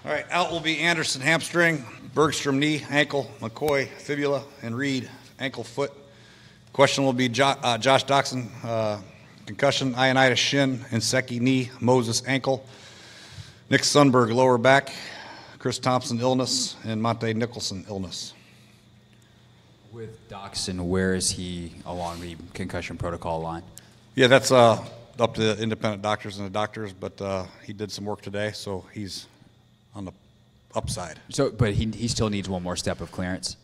All right, out will be Anderson, hamstring, Bergstrom, knee, ankle, McCoy, fibula, and Reed, ankle, foot. Question will be Josh Doxson, concussion, Ioannidis, shin, Inseki, knee, Moses, ankle, Nick Sundberg, lower back, Chris Thompson, illness, and Monte Nicholson, illness. With Doxson, where is he along the concussion protocol line? Yeah, that's up to the independent doctors and the doctors, but he did some work today, so he's on the upside. So, but he still needs one more step of clearance?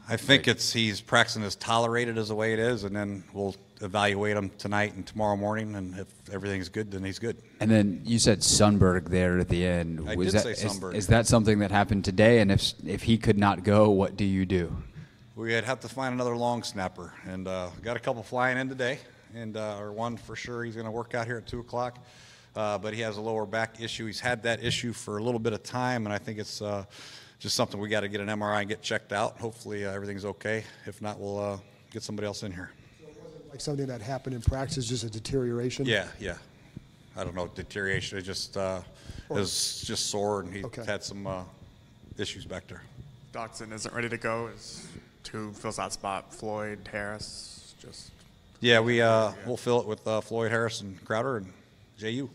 I think he's practicing as tolerated as the way it is, and then we'll evaluate him tonight and tomorrow morning, and if everything's good, then he's good. And then you said Sundberg there at the end. I did say Sundberg. Is that something that happened today? And if he could not go, what do you do? We'd have to find another long snapper, and got a couple flying in today, and or one for sure he's going to work out here at 2 o'clock. But he has a lower back issue. He's had that issue for a little bit of time, and I think it's just something we got to get an MRI and get checked out. Hopefully everything's okay. If not, we'll get somebody else in here. So it wasn't like something that happened in practice, just a deterioration? Yeah. I don't know, deterioration. It just was just sore, and he had some issues back there. Doxson isn't ready to go. Who fills that spot? Floyd, Harris, just. Yeah, we'll fill it with Floyd, Harris, and Crowder, and JU.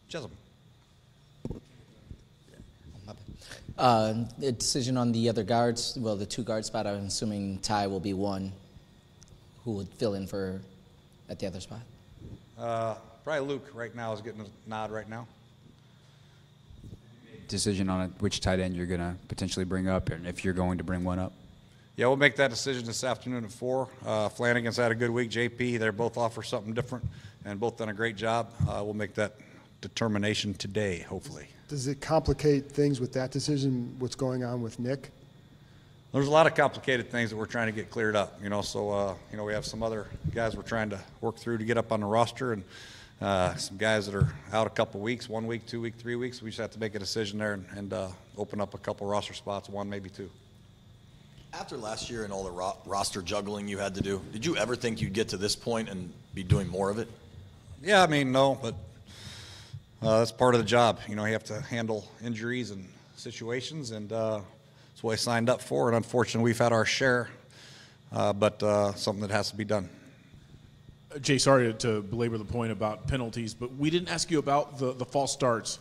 Chisholm. The decision on the other guards, well, the 2 guard spot, I'm assuming Ty will be one who would fill in for at the other spot. Probably Luke right now is getting a nod right now. Decision on which tight end you're going to potentially bring up, and if you're going to bring one up? Yeah, we'll make that decision this afternoon at 4. Flanagan's had a good week. JP, they're both offer something different and both done a great job. We'll make that determination today, hopefully. Does it complicate things with that decision, what's going on with Nick? There's a lot of complicated things that we're trying to get cleared up, so, we have some other guys we're trying to work through to get up on the roster, and some guys that are out a couple weeks, 1 week, 2 weeks, 3 weeks. We just have to make a decision there and open up a couple roster spots, 1, maybe 2. After last year and all the roster juggling you had to do, did you ever think you'd get to this point and be doing more of it? Yeah, no, but that's part of the job. You have to handle injuries and situations, and that's what I signed up for. And unfortunately, we've had our share, but something that has to be done. Jay, sorry to belabor the point about penalties, but we didn't ask you about the false starts.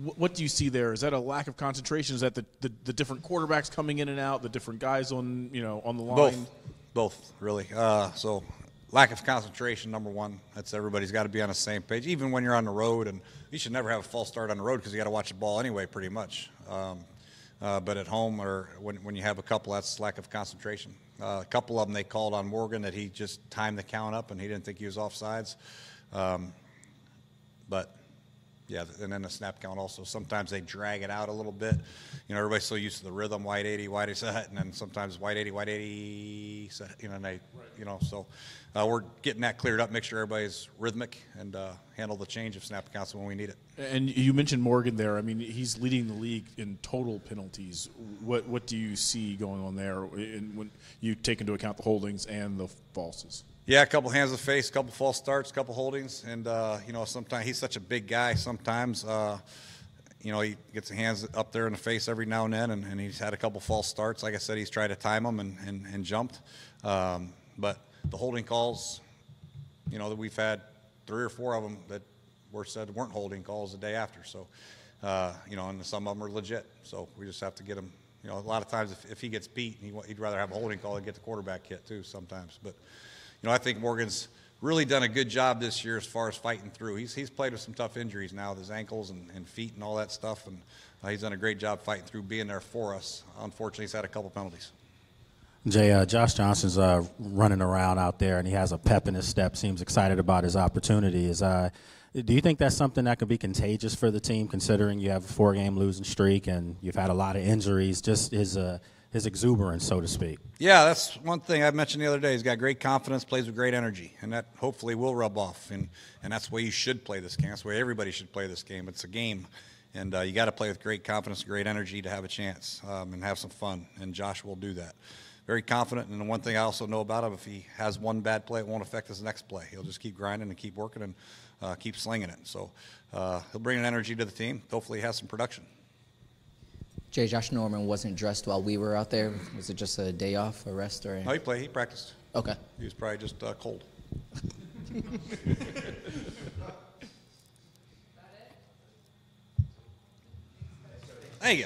What do you see there? Is that a lack of concentration? Is that the different quarterbacks coming in and out, the different guys on the line? Both, really. So lack of concentration, number one. That's everybody's got to be on the same page. Even when you're on the road, and you should never have a false start on the road because you got to watch the ball anyway, pretty much. But at home or when you have a couple, that's lack of concentration. A couple of them they called on Morgan that he just timed the count up and he didn't think he was offsides. But. Yeah, and then the snap count also. Sometimes they drag it out a little bit. Everybody's so used to the rhythm, white 80, white 80 set, and then sometimes white 80 set, and they, so we're getting that cleared up, make sure everybody's rhythmic and handle the change of snap counts when we need it. And you mentioned Morgan there. I mean, he's leading the league in total penalties. What do you see going on there when you take into account the holdings and the falses? Yeah, a couple hands to the face, a couple false starts, a couple holdings, and sometimes he's such a big guy. Sometimes, he gets the hands up there in the face every now and then, and he's had a couple false starts. Like I said, he's tried to time them and jumped. But the holding calls, that we've had 3 or 4 of them that were said weren't holding calls the day after. So, and some of them are legit. So we just have to get him. A lot of times if he gets beat, he'd rather have a holding call than get the quarterback hit too sometimes. But. I think Morgan's really done a good job this year as far as fighting through. He's played with some tough injuries now with his ankles and feet and all that stuff, and he's done a great job fighting through, being there for us. Unfortunately, he's had a couple penalties. Jay, Josh Johnson's running around out there, and he has a pep in his step, seems excited about his opportunities. Do you think that's something that could be contagious for the team, considering you have a 4-game losing streak and you've had a lot of injuries, just his exuberance, so to speak? Yeah, that's one thing I mentioned the other day. He's got great confidence, plays with great energy, and that hopefully will rub off. And that's the way you should play this game. That's the way everybody should play this game. It's a game, and you got to play with great confidence, great energy to have a chance and have some fun. And Josh will do that. very confident. And the one thing I also know about him, if he has one bad play, it won't affect his next play. He'll just keep grinding and keep working and keep slinging it. So he'll bring an energy to the team. Hopefully he has some production. Jay, Josh Norman wasn't dressed while we were out there. Was it just a day off, a rest, or? No, he played. He practiced. Okay. He was probably just cold. Thank you.